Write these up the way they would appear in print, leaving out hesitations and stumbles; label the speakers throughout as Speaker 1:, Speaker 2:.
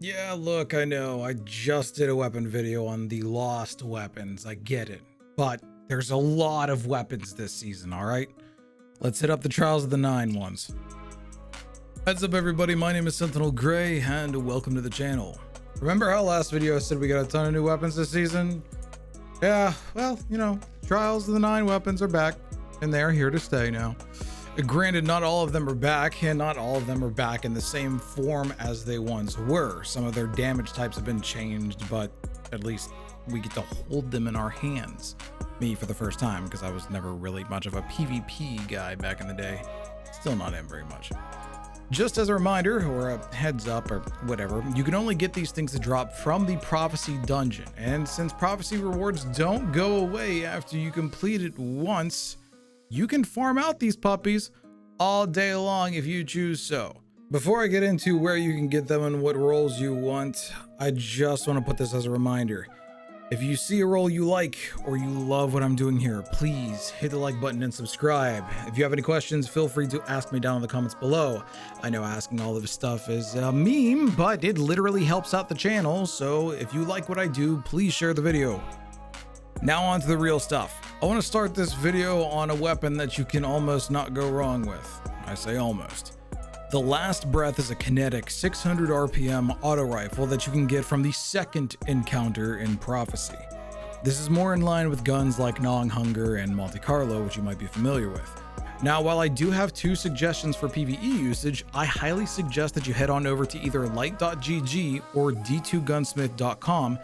Speaker 1: Yeah, look, I know, I just did a weapon video on the lost weapons, I get it. But there's a lot of weapons this season, alright? Let's hit up the Trials of the Nine ones. Heads up everybody, my name is SentinelGray, and welcome to the channel. Remember how last video I said we got a ton of new weapons this season? Yeah, well, you know, Trials of the Nine weapons are back, and they're here to stay now. Granted, not all of them are back, and not all of them are back in the same form as they once were. Some of their damage types have been changed, but at least we get to hold them in our hands. Me for the first time, because I was never really much of a PvP guy back in the day. Still not in very much. Just as a reminder, or a heads up, or whatever, you can only get these things to drop from the Prophecy Dungeon. And since Prophecy rewards don't go away after you complete it once, you can farm out these puppies all day long if you choose so. Before I get into where you can get them and what roles you want, I just want to put this as a reminder. If you see a role you like or you love what I'm doing here, please hit the like button and subscribe. If you have any questions, feel free to ask me down in the comments below. I know asking all of this stuff is a meme, but it literally helps out the channel, so if you like what I do, please share the video. Now on to the real stuff. I want to start this video on a weapon that you can almost not go wrong with. I say almost. The Last Breath is a kinetic 600 RPM auto rifle that you can get from the second encounter in Prophecy. This is more in line with guns like Gnawing Hunger and Monte Carlo, which you might be familiar with. Now, while I do have two suggestions for PvE usage, I highly suggest that you head on over to either light.gg or d2gunsmith.com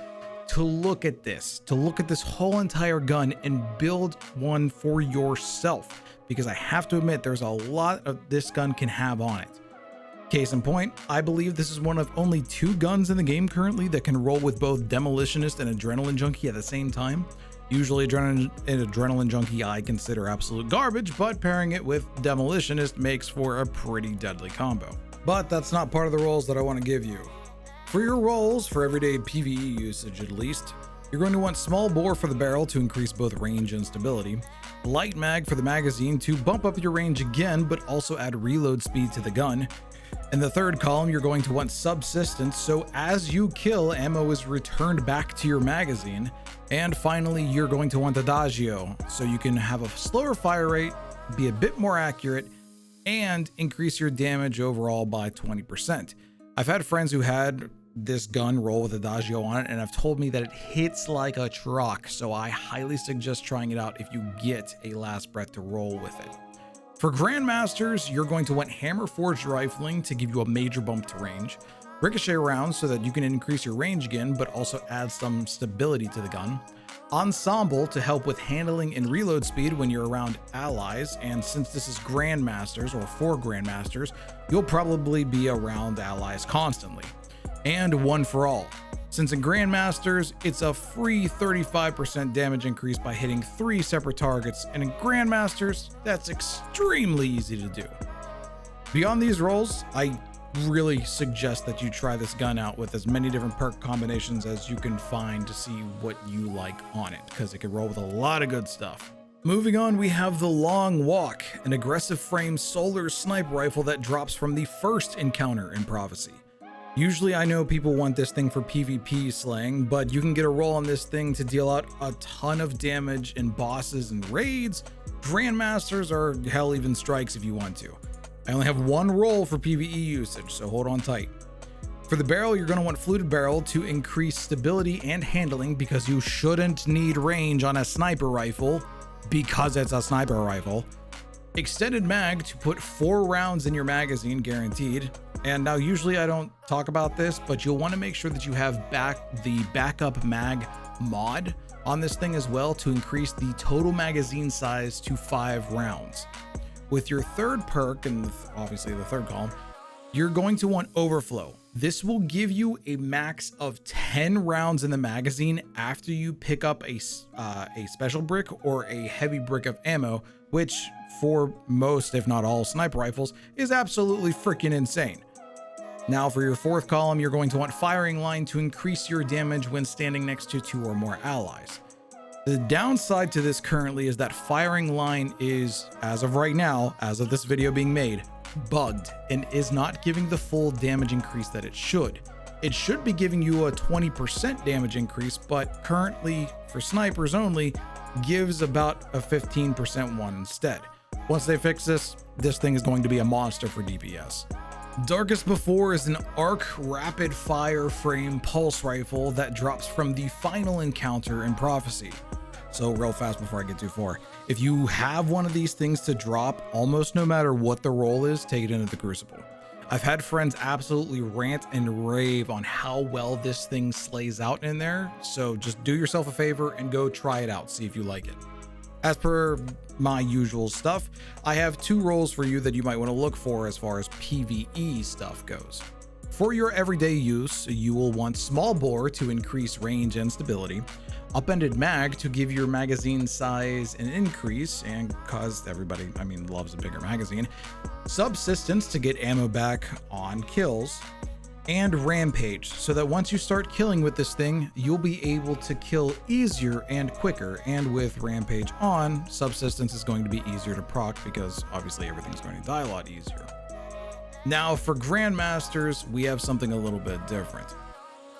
Speaker 1: to look at this whole entire gun and build one for yourself, because I have to admit there's a lot of this gun can have on it. Case in point, I believe this is one of only two guns in the game currently that can roll with both Demolitionist and Adrenaline Junkie at the same time. Usually Adrenaline Junkie I consider absolute garbage, but pairing it with Demolitionist makes for a pretty deadly combo. But that's not part of the roles that I want to give you. For your rolls, for everyday PvE usage at least, you're going to want small bore for the barrel to increase both range and stability, light mag for the magazine to bump up your range again but also add reload speed to the gun. In the third column, you're going to want subsistence, so as you kill, ammo is returned back to your magazine. And finally, you're going to want Adagio, so you can have a slower fire rate, be a bit more accurate, and increase your damage overall by 20%. I've had friends who had this gun roll with Adagio on it and have told me that it hits like a truck, so I highly suggest trying it out if you get a Last Breath to roll with it. For Grandmasters, you're going to want Hammer Forged Rifling to give you a major bump to range, Ricochet rounds so that you can increase your range again but also add some stability to the gun, Ensemble to help with handling and reload speed when you're around allies, and since this is Grandmasters or for Grandmasters, you'll probably be around allies constantly. And One for All. Since in Grandmasters, it's a free 35% damage increase by hitting 3 separate targets, and in Grandmasters, that's extremely easy to do. Beyond these rolls, I really suggest that you try this gun out with as many different perk combinations as you can find to see what you like on it, because it can roll with a lot of good stuff. Moving on, we have the Long Walk, an aggressive frame solar sniper rifle that drops from the first encounter in Prophecy. Usually I know people want this thing for PvP slaying, but you can get a roll on this thing to deal out a ton of damage in bosses and raids, Grandmasters, or hell even strikes if you want to. I only have one roll for PvE usage, so hold on tight. For the barrel, you're going to want Fluted Barrel to increase stability and handling, because you shouldn't need range on a sniper rifle because it's a sniper rifle. Extended Mag to put 4 rounds in your magazine guaranteed. And now usually I don't talk about this, but you'll want to make sure that you have the backup mag mod on this thing as well to increase the total magazine size to 5 rounds. With your third perk, and obviously the third column, you're going to want Overflow. This will give you a max of 10 rounds in the magazine after you pick up a special brick or a heavy brick of ammo, which for most, if not all, sniper rifles is absolutely freaking insane. Now for your fourth column, you're going to want Firing Line to increase your damage when standing next to 2 or more allies. The downside to this currently is that Firing Line is, as of right now, as of this video being made, bugged and is not giving the full damage increase that it should. It should be giving you a 20% damage increase, but currently for snipers only gives about a 15% one instead. Once they fix this, this thing is going to be a monster for DPS. Darkest Before is an arc rapid fire frame pulse rifle that drops from the final encounter in Prophecy. So real fast before I get too far, if you have one of these things to drop, almost no matter what the role is, take it into the Crucible. I've had friends absolutely rant and rave on how well this thing slays out in there, so just do yourself a favor and go try it out, see if you like it. As per my usual stuff, I have 2 roles for you that you might want to look for as far as PvE stuff goes. For your everyday use, you will want Small Bore to increase range and stability, Upended Mag to give your magazine size an increase and cause everybody, loves a bigger magazine, Subsistence to get ammo back on kills, and Rampage so that once you start killing with this thing, you'll be able to kill easier and quicker. And with Rampage on, Subsistence is going to be easier to proc because obviously everything's going to die a lot easier. Now for Grandmasters, we have something a little bit different.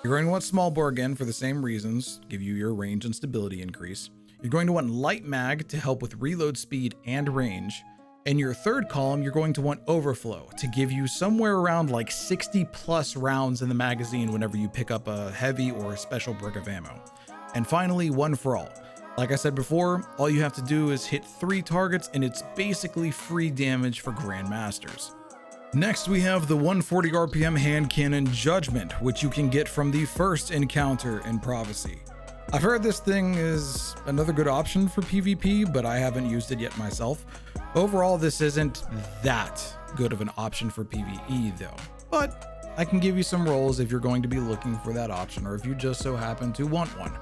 Speaker 1: You're going to want Small Bore again for the same reasons, give you your range and stability increase. You're going to want Light Mag to help with reload speed and range. In your third column, you're going to want Overflow to give you somewhere around like 60 plus rounds in the magazine whenever you pick up a heavy or a special brick of ammo. And finally, One for All. Like I said before, all you have to do is hit 3 targets and it's basically free damage for Grandmasters. Next, we have the 140 RPM hand cannon Judgment, which you can get from the first encounter in Prophecy. I've heard this thing is another good option for PvP, but I haven't used it yet myself. Overall, this isn't that good of an option for PvE though, but I can give you some roles if you're going to be looking for that option or if you just so happen to want one.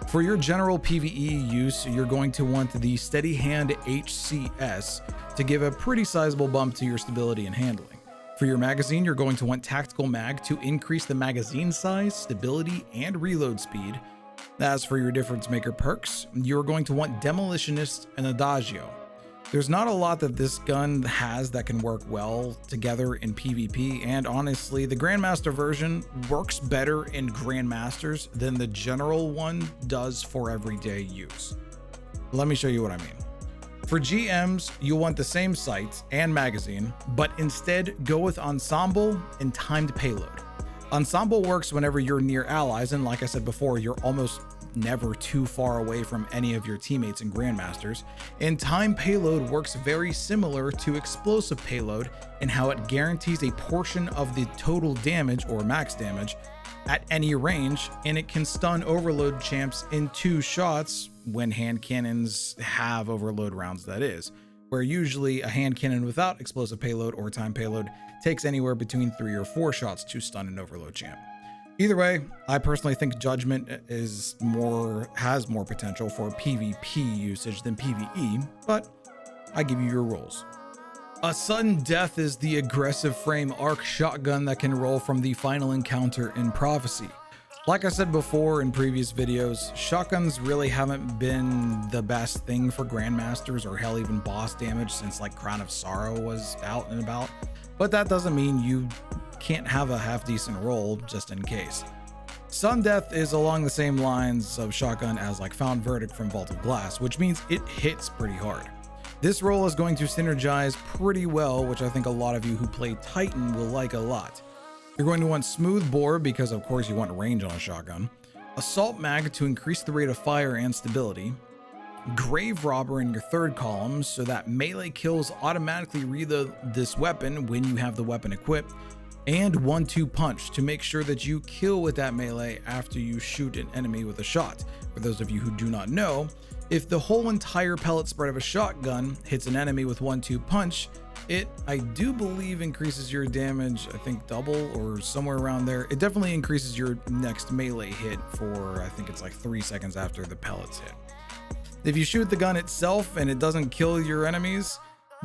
Speaker 1: For your general PvE use, you're going to want the Steady Hand HCS to give a pretty sizable bump to your stability and handling. For your magazine, you're going to want Tactical Mag to increase the magazine size, stability, and reload speed. As for your difference maker perks, you're going to want Demolitionist and Adagio. There's not a lot that this gun has that can work well together in PvP, and honestly, the Grandmaster version works better in Grandmasters than the general one does for everyday use. Let me show you what I mean. For GMs, you'll want the same sights and magazine, but instead go with Ensemble and Timed Payload. Ensemble works whenever you're near allies, and like I said before, you're almost never too far away from any of your teammates and Grandmasters. And Timed Payload works very similar to Explosive Payload in how it guarantees a portion of the total damage or max damage at any range, and it can stun overload champs in 2 shots when hand cannons have overload rounds, that is, where usually a hand cannon without explosive payload or time payload takes anywhere between 3 or 4 shots to stun an overload champ. Either way, I personally think Judgment has more potential for PvP usage than PvE, but I give you your roles. A Sudden Death is the aggressive frame arc shotgun that can roll from the final encounter in Prophecy. Like I said before in previous videos, shotguns really haven't been the best thing for Grandmasters or hell even boss damage since like Crown of Sorrow was out and about, but that doesn't mean you can't have a half decent roll just in case. Sudden Death is along the same lines of shotgun as like Found Verdict from Vault of Glass, which means it hits pretty hard. This roll is going to synergize pretty well, which I think a lot of you who play Titan will like a lot. You're going to want Smooth Bore because of course you want range on a shotgun, Assault Mag to increase the rate of fire and stability, Grave Robber in your third column so that melee kills automatically reload this weapon when you have the weapon equipped, and 1-2 Punch to make sure that you kill with that melee after you shoot an enemy with a shot. For those of you who do not know, if the whole entire pellet spread of a shotgun hits an enemy with 1-2 Punch, it, I do believe, increases your damage, I think double or somewhere around there. It definitely increases your next melee hit for, I think it's like 3 seconds after the pellets hit. If you shoot the gun itself and it doesn't kill your enemies,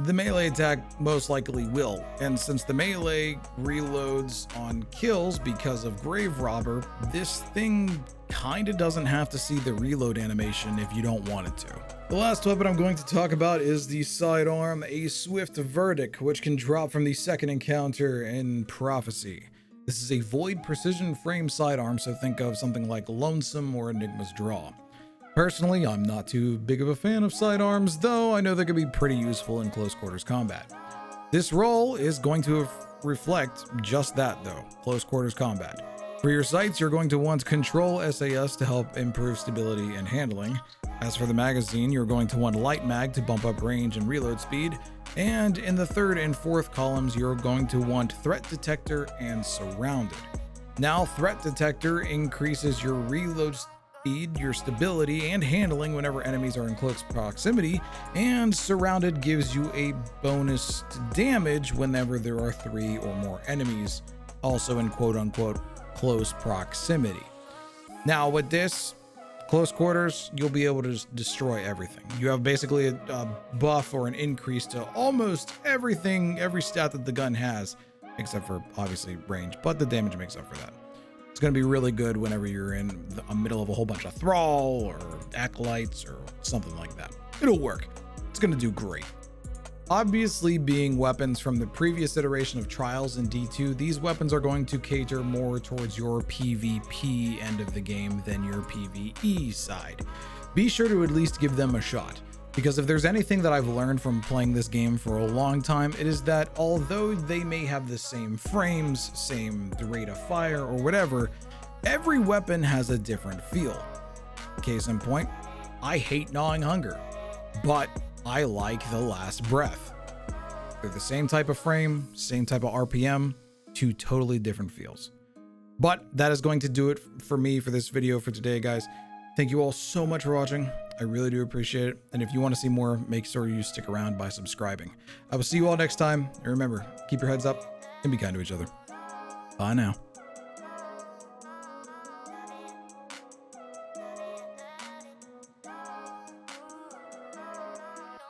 Speaker 1: the melee attack most likely will. And since the melee reloads on kills because of Grave Robber, this thing kinda doesn't have to see the reload animation if you don't want it to. The last weapon I'm going to talk about is the Sidearm, a Swift Verdict, which can drop from the second encounter in Prophecy. This is a void precision frame sidearm, so think of something like Lonesome or Enigma's Draw. Personally, I'm not too big of a fan of sidearms, though I know they can be pretty useful in close quarters combat. This role is going to reflect just that though, close quarters combat. For your sights, you're going to want Control SAS to help improve stability and handling. As for the magazine, you're going to want Light Mag to bump up range and reload speed. And in the third and fourth columns, you're going to want Threat Detector and Surrounded. Now, Threat Detector increases your reload speed, your stability, and handling whenever enemies are in close proximity, and Surrounded gives you a bonus to damage whenever there are 3 or more enemies, also in quote-unquote close proximity. Now, with this close quarters, you'll be able to just destroy everything. You have basically a buff or an increase to almost everything, every stat that the gun has, except for obviously range, but the damage makes up for that. It's going to be really good whenever you're in the middle of a whole bunch of Thrall or Acolytes or something like that. It'll work. It's going to do great. Obviously, being weapons from the previous iteration of Trials in D2, these weapons are going to cater more towards your PvP end of the game than your PvE side. Be sure to at least give them a shot, because if there's anything that I've learned from playing this game for a long time, it is that although they may have the same frames, same rate of fire or whatever, every weapon has a different feel. Case in point, I hate Gnawing Hunger, but I like The Last Breath. They're the same type of frame, same type of RPM, 2 totally different feels. But that is going to do it for me for this video for today, guys. Thank you all so much for watching. I really do appreciate it. And if you want to see more, make sure you stick around by subscribing. I will see you all next time. And remember, keep your heads up and be kind to each other. Bye now.